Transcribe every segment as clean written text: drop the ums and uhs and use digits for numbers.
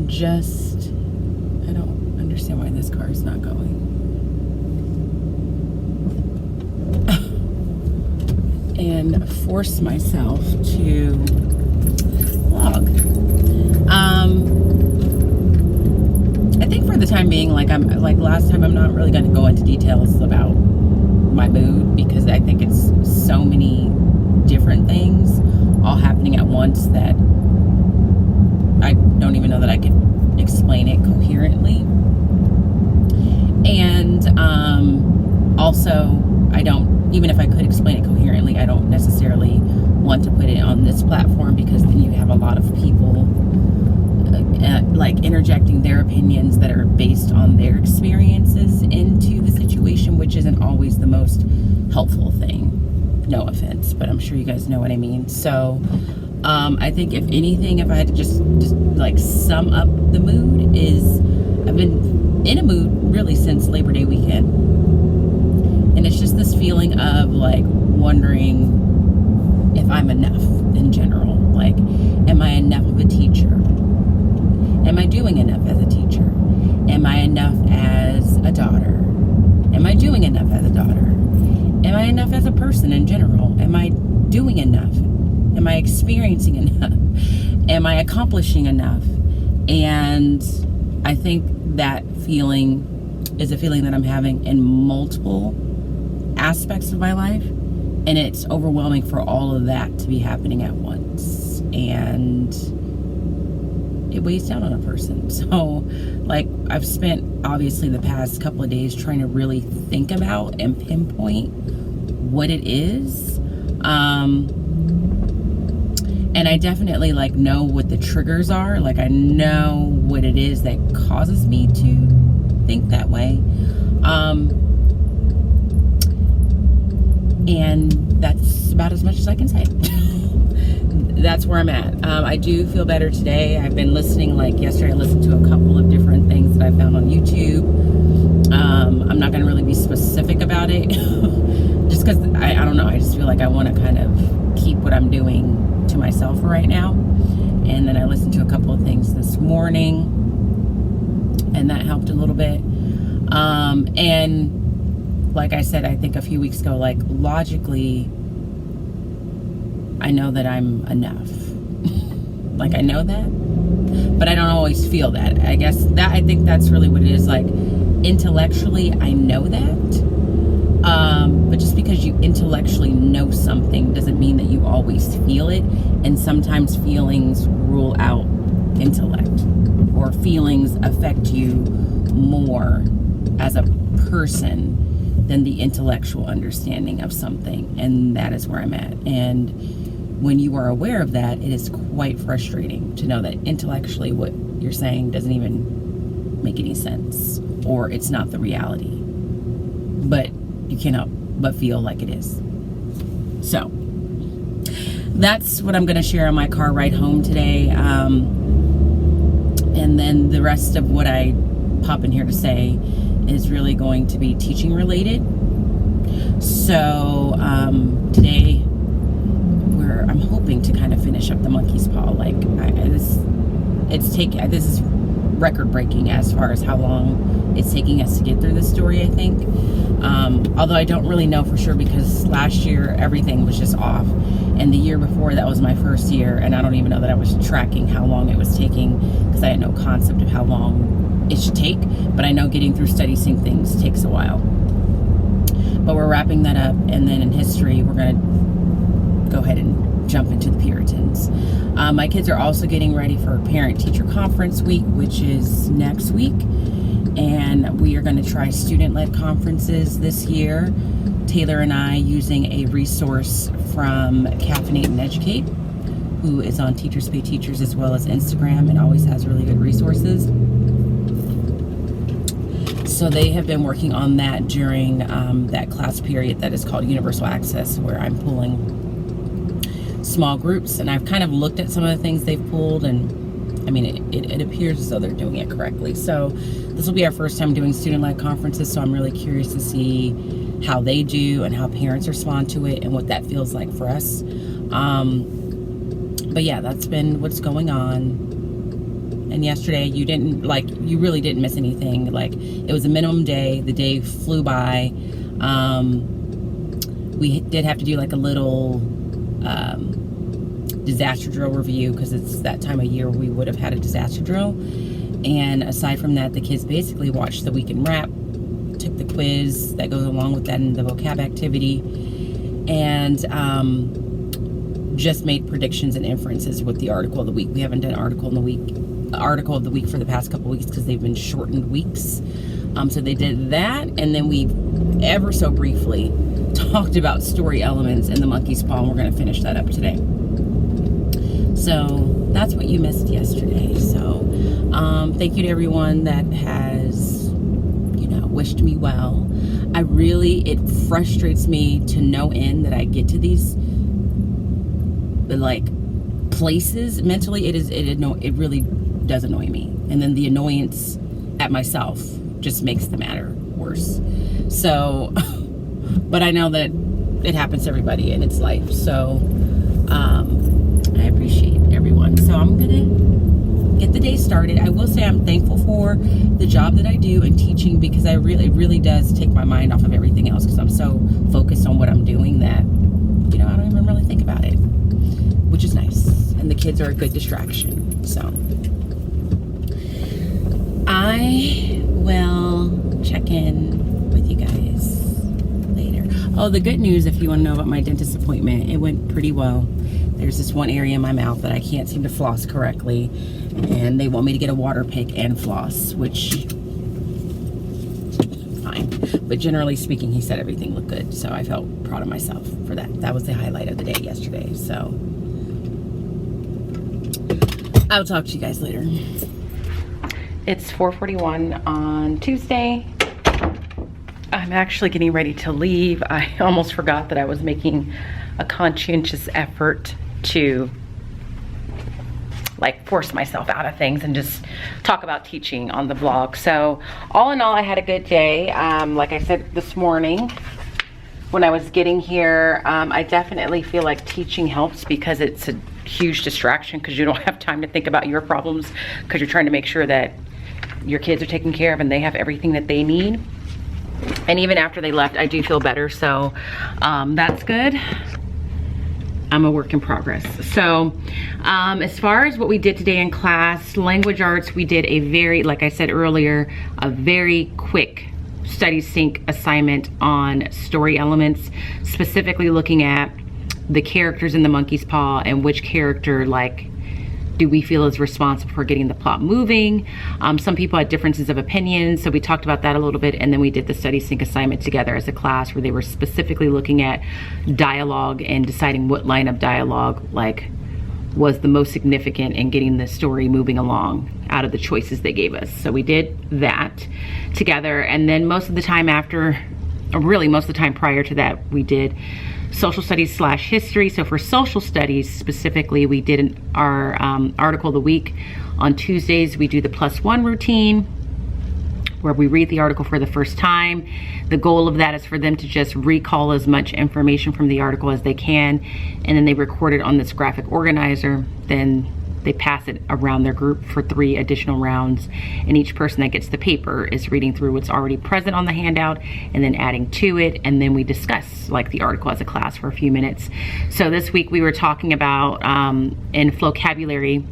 I don't understand why this car is not going. And force myself to vlog. I think for the time being, like last time, I'm not really going to go into details about my mood, because I think it's so many different things all happening at once that I don't even know that I could explain it coherently. And also, even if I could explain it coherently, I don't necessarily want to put it on this platform, because then you have a lot of people like interjecting their opinions that are based on their experiences into the situation, which isn't always the most helpful thing. No offense, but I'm sure you guys know what I mean. So I think if anything, if I had to just like sum up the mood, is I've been in a mood really since Labor Day weekend. And it's just this feeling of like wondering if I'm enough in general. Like, am I enough of a teacher? Am I doing enough as a teacher? Am I enough as a daughter? Am I doing enough as a daughter? Am I enough as a person in general? Am I doing enough? Am I experiencing enough? Am I accomplishing enough? And I think that feeling is a feeling that I'm having in multiple aspects of my life, and it's overwhelming for all of that to be happening at once, and it weighs down on a person. So like, I've spent obviously the past couple of days trying to really think about and pinpoint what it is, and I definitely like know what the triggers are. Like, I know what it is that causes me to think that way. And that's about as much as I can say. That's where I'm at. I do feel better today. I've been listening, like yesterday I listened to a couple of different things that I found on YouTube. I'm not gonna really be specific about it, just because I don't know, I just feel like I want to kind of keep what I'm doing to myself right now. And then I listened to a couple of things this morning, and that helped a little bit. And like I said, I think a few weeks ago, like logically, I know that I'm enough. Like, I know that, but I don't always feel that. I think that's really what it is. Like, intellectually, I know that. But just because you intellectually know something doesn't mean that you always feel it. And sometimes feelings rule out intellect, or feelings affect you more as a person than the intellectual understanding of something. And that is where I'm at. And when you are aware of that, it is quite frustrating to know that intellectually what you're saying doesn't even make any sense, or it's not the reality, but you cannot but feel like it is. So that's what I'm going to share on my car ride home today. And then the rest of what I pop in here to say is really going to be teaching related. So today I'm hoping to kind of finish up the monkey's paw. Like, this is record breaking as far as how long it's taking us to get through this story, I think. Although I don't really know for sure, because last year everything was just off, and the year before that was my first year, and I don't even know that I was tracking how long it was taking, because I had no concept of how long it should take. But I know getting through study sync things takes a while. But we're wrapping that up, and then in history we're going to go ahead and jump into the Puritans. My kids are also getting ready for parent-teacher conference week, which is next week, and we are going to try student-led conferences this year. Taylor and I using a resource from Caffeinate and Educate, who is on Teachers Pay Teachers as well as Instagram, and always has really good resources. So they have been working on that during that class period that is called Universal Access, where I'm pulling small groups, and I've kind of looked at some of the things they've pulled, and I mean, it appears as though they're doing it correctly. So this will be our first time doing student-led conferences, so I'm really curious to see how they do and how parents respond to it and what that feels like for us. But yeah, that's been what's going on. And yesterday you really didn't miss anything. Like, it was a minimum day. The day flew by. We did have to do like a little disaster drill review, because it's that time of year we would have had a disaster drill. And aside from that, the kids basically watched the weekend wrap, took the quiz that goes along with that and the vocab activity, and just made predictions and inferences with the article of the week. We haven't done article of the week for the past couple weeks because they've been shortened weeks. So they did that, and then we ever so briefly talked about story elements in the monkey's paw, and we're going to finish that up today. So that's what you missed yesterday. So thank you to everyone that has, wished me well. It frustrates me to no end that I get to these places mentally. It really does annoy me, and then the annoyance at myself just makes the matter worse. So but I know that it happens to everybody and it's life. So I appreciate everyone. So I'm gonna get the day started. I will say I'm thankful for the job that I do in teaching, because it really does take my mind off of everything else, because I'm so focused on what I'm doing that I don't even really think about it, which is nice. And the kids are a good distraction. So I will check in with you guys later. Oh, the good news, if you want to know about my dentist appointment, it went pretty well. There's this one area in my mouth that I can't seem to floss correctly, and they want me to get a water pick and floss, which fine. But generally speaking, he said everything looked good, so I felt proud of myself for that. That was the highlight of the day yesterday. So I'll talk to you guys later. It's 4:41 on Tuesday. I'm actually getting ready to leave. I almost forgot that I was making a conscientious effort to force myself out of things and just talk about teaching on the vlog. So all in all, I had a good day. Like I said this morning when I was getting here, I definitely feel like teaching helps, because it's a huge distraction, because you don't have time to think about your problems, because you're trying to make sure that your kids are taken care of and they have everything that they need. And even after they left, I do feel better. So that's good. I'm a work in progress. So as far as what we did today in class, language arts, we did like I said earlier, a very quick study sync assignment on story elements, specifically looking at the characters in the monkey's paw and which character do we feel is responsible for getting the plot moving. Some people had differences of opinion, so we talked about that a little bit, and then we did the study sync assignment together as a class, where they were specifically looking at dialogue and deciding what line of dialogue was the most significant in getting the story moving along out of the choices they gave us. So we did that together, and then most of the time prior to that, we did social studies / history. So for social studies specifically, we did our article of the week. On Tuesdays, we do the +1 routine, where we read the article for the first time. The goal of that is for them to just recall as much information from the article as they can, and then they record it on this graphic organizer. Then they pass it around their group for 3 additional rounds, and each person that gets the paper is reading through what's already present on the handout and then adding to it, and then we discuss the article as a class for a few minutes. So this week we were talking about in vocabulary,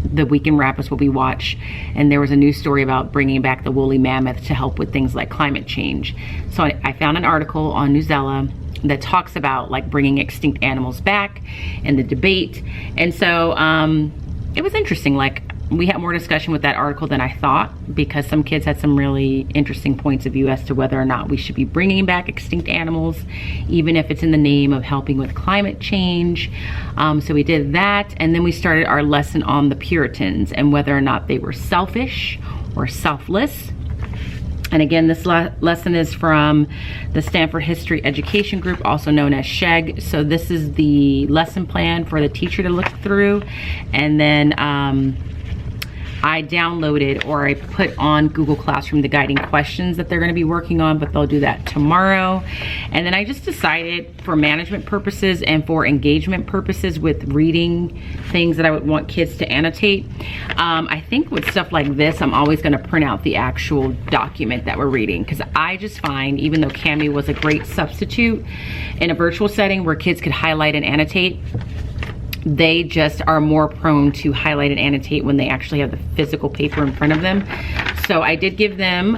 the weekend wrap is what we watch, and there was a news story about bringing back the woolly mammoth to help with things like climate change. So I found an article on Newsella that talks about bringing extinct animals back and the debate, and so it was interesting. We had more discussion with that article than I thought, because some kids had some really interesting points of view as to whether or not we should be bringing back extinct animals, even if it's in the name of helping with climate change. So we did that, and then we started our lesson on the Puritans and whether or not they were selfish or selfless. And again, this lesson is from the Stanford History Education Group, also known as SHEG. So this is the lesson plan for the teacher to look through. And then I downloaded or I put on Google Classroom the guiding questions that they're going to be working on, but they'll do that tomorrow. And then I just decided for management purposes and for engagement purposes with reading things that I would want kids to annotate. I think with stuff like this, I'm always going to print out the actual document that we're reading, because I just find, even though Cami was a great substitute in a virtual setting where kids could highlight and annotate, they just are more prone to highlight and annotate when they actually have the physical paper in front of them. So I did give them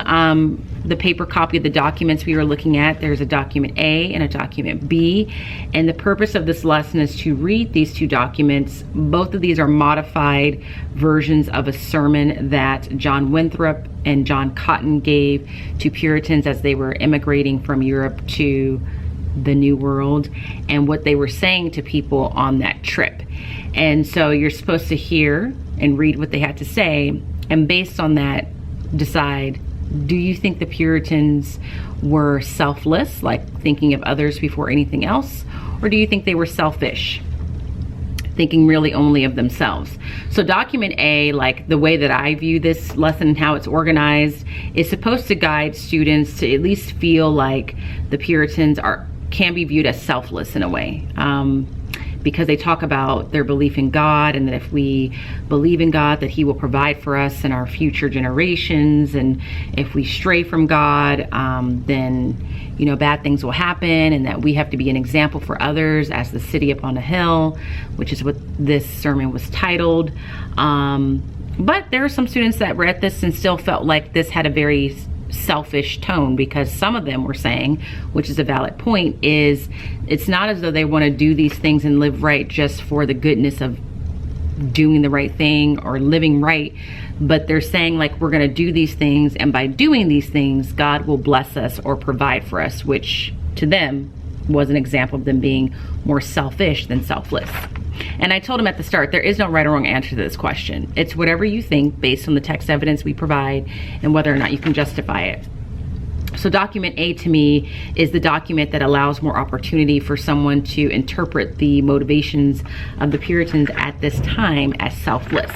the paper copy of the documents we were looking at. There's a document A and a document B. And the purpose of this lesson is to read these two documents. Both of these are modified versions of a sermon that John Winthrop and John Cotton gave to Puritans as they were immigrating from Europe to the New World, and what they were saying to people on that trip. And so you're supposed to hear and read what they had to say, and based on that, decide, do you think the Puritans were selfless, like thinking of others before anything else, or do you think they were selfish, thinking really only of themselves? So document A, like the way that I view this lesson and how it's organized, is supposed to guide students to at least feel like the Puritans can be viewed as selfless in a way, because they talk about their belief in God, and that if we believe in God, that He will provide for us and our future generations, and if we stray from God, then bad things will happen, and that we have to be an example for others as the city upon a hill, which is what this sermon was titled. But there are some students that read this and still felt like this had a very selfish tone, because some of them were saying, which is a valid point, is it's not as though they want to do these things and live right just for the goodness of doing the right thing or living right, but they're saying like, we're going to do these things, and by doing these things, God will bless us or provide for us, which to them was an example of them being more selfish than selfless. And I told him at the start, there is no right or wrong answer to this question. It's whatever you think based on the text evidence we provide and whether or not you can justify it. So document A to me is the document that allows more opportunity for someone to interpret the motivations of the Puritans at this time as selfless.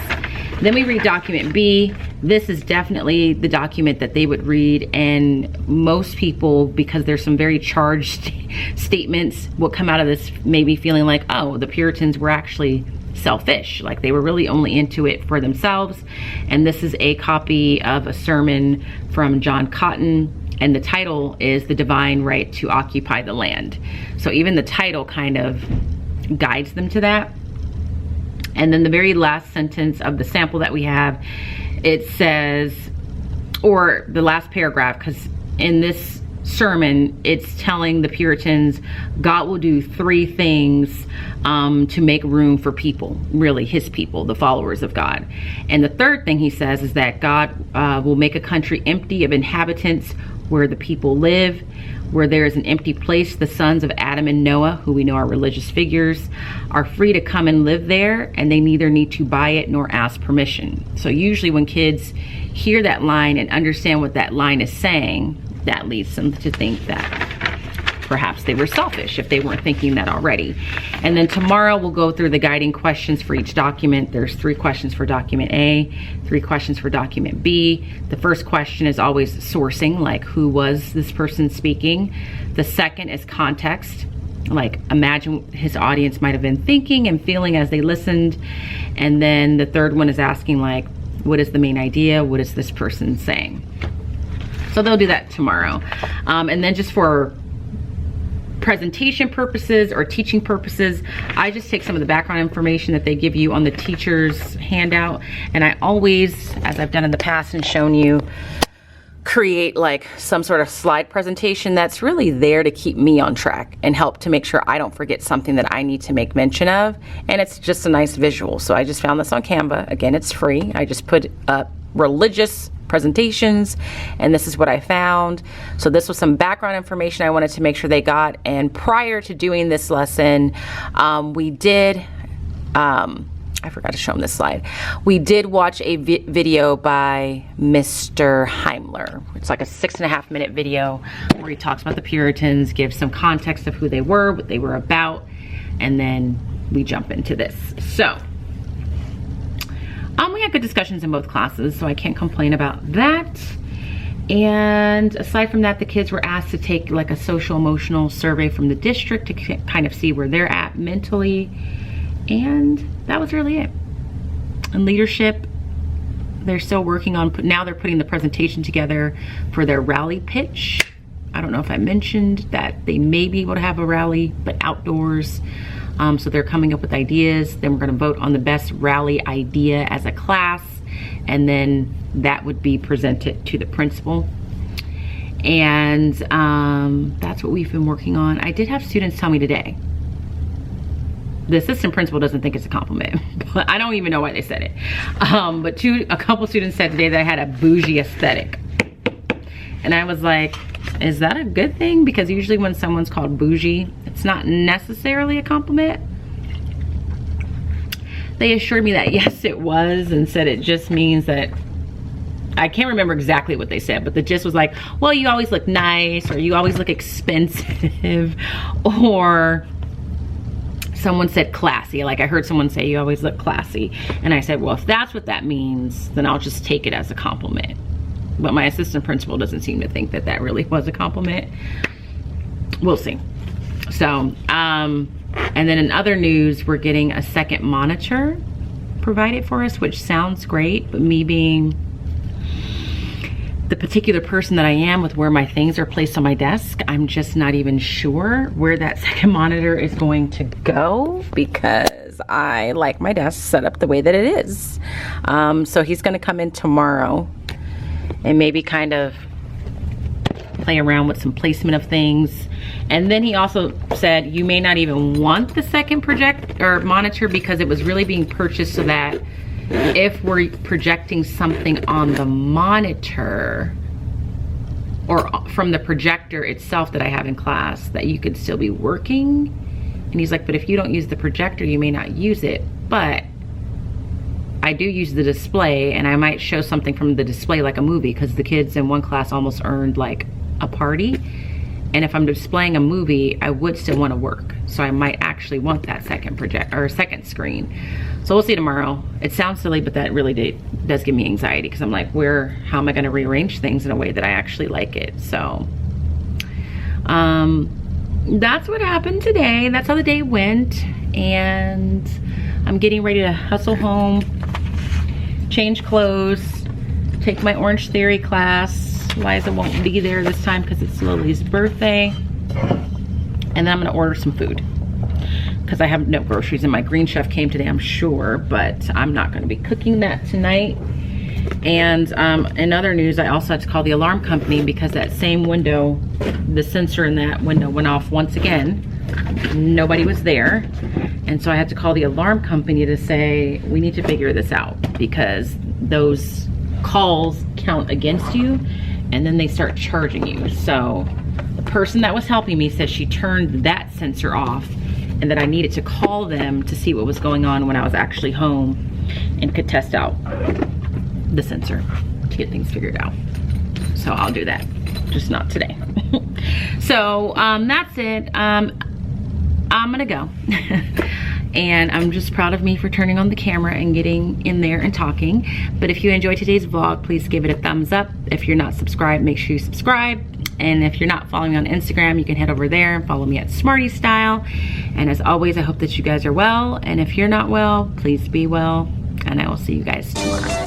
Then we read document B. This is definitely the document that they would read, and most people, because there's some very charged statements, will come out of this maybe feeling like, oh, the Puritans were actually selfish, like they were really only into it for themselves. And this is a copy of a sermon from John Cotton, and the title is The Divine Right to Occupy the Land. So even the title kind of guides them to that. And then the very last sentence of the sample that we have, it says, or the last paragraph, because in this sermon, it's telling the Puritans God will do three things to make room for people, really His people, the followers of God. And the third thing he says is that God will make a country empty of inhabitants where the people live. Where there is an empty place, the sons of Adam and Noah, who we know are religious figures, are free to come and live there, and they neither need to buy it nor ask permission. So usually when kids hear that line and understand what that line is saying, that leads them to think that perhaps they were selfish if they weren't thinking that already. And then tomorrow we'll go through the guiding questions for each document. There's 3 questions for document A, 3 questions for document B. The first question is always sourcing, like who was this person speaking? The second is context, like imagine his audience might have been thinking and feeling as they listened. And then the third one is asking like, what is the main idea? What is this person saying? So they'll do that tomorrow. And then just for presentation purposes or teaching purposes, I just take some of the background information that they give you on the teacher's handout, and I always, as I've done in the past and shown you, create like some sort of slide presentation that's really there to keep me on track and help to make sure I don't forget something that I need to make mention of, and it's just a nice visual. So I just found this on Canva. Again, it's free. I just put up religious presentations, and this is what I found. So this was some background information I wanted to make sure they got. And prior to doing this lesson, we did, I forgot to show them this slide. We did watch a video by Mr. Heimler. It's like a 6.5 minute video where he talks about the Puritans, gives some context of who they were, what they were about, and then we jump into this. So We had good discussions in both classes, so I can't complain about that. And aside from that, the kids were asked to take like a social emotional survey from the district to kind of see where they're at mentally. And that was really it. And leadership, they're still working on, now they're putting the presentation together for their rally pitch. I don't know if I mentioned that they may be able to have a rally, but outdoors. So they're coming up with ideas. Then we're gonna vote on the best rally idea as a class. And then that would be presented to the principal. And that's what we've been working on. I did have students tell me today, the assistant principal doesn't think it's a compliment, but I don't even know why they said it. But a couple students said today that I had a bougie aesthetic. And I was like, is that a good thing? Because usually when someone's called bougie, it's not necessarily a compliment. They assured me that yes, it was, and said it just means that, I can't remember exactly what they said, but the gist was like, well, you always look nice, or you always look expensive, or someone said classy. Like I heard someone say, you always look classy. And I said, well, if that's what that means, then I'll just take it as a compliment. But my assistant principal doesn't seem to think that that really was a compliment. We'll see. So, and then in other news, we're getting a second monitor provided for us, which sounds great, but me being the particular person that I am with where my things are placed on my desk, I'm just not even sure where that second monitor is going to go, because I like my desk set up the way that it is. So he's gonna come in tomorrow and maybe kind of play around with some placement of things. And then he also said you may not even want the second monitor, because it was really being purchased so that if we're projecting something on the monitor or from the projector itself that I have in class, that you could still be working. And he's like, but if you don't use the projector, you may not use it. But I do use the display, and I might show something from the display like a movie, because the kids in one class almost earned like a party. And if I'm displaying a movie, I would still want to work. So I might actually want that second screen. So we'll see tomorrow. It sounds silly, but that really does give me anxiety, because I'm like, how am I gonna rearrange things in a way that I actually like it? So that's what happened today. That's how the day went. And I'm getting ready to hustle home, change clothes, take my Orange Theory class. Liza won't be there this time because it's Lily's birthday. And then I'm gonna order some food, because I have no groceries, and my Green Chef came today, I'm sure, but I'm not gonna be cooking that tonight. And in other news, I also had to call the alarm company, because that same window, the sensor in that window went off once again. Nobody was there. And so I had to call the alarm company to say, we need to figure this out, because those calls count against you, and then they start charging you. So the person that was helping me said she turned that sensor off, and that I needed to call them to see what was going on when I was actually home, and could test out the sensor to get things figured out. So I'll do that, just not today. So that's it. I'm gonna go. And I'm just proud of me for turning on the camera and getting in there and talking. But if you enjoyed today's vlog, please give it a thumbs up. If you're not subscribed, make sure you subscribe. And if you're not following me on Instagram, you can head over there and follow me at Smarty Style. And as always, I hope that you guys are well. And if you're not well, please be well. And I will see you guys tomorrow.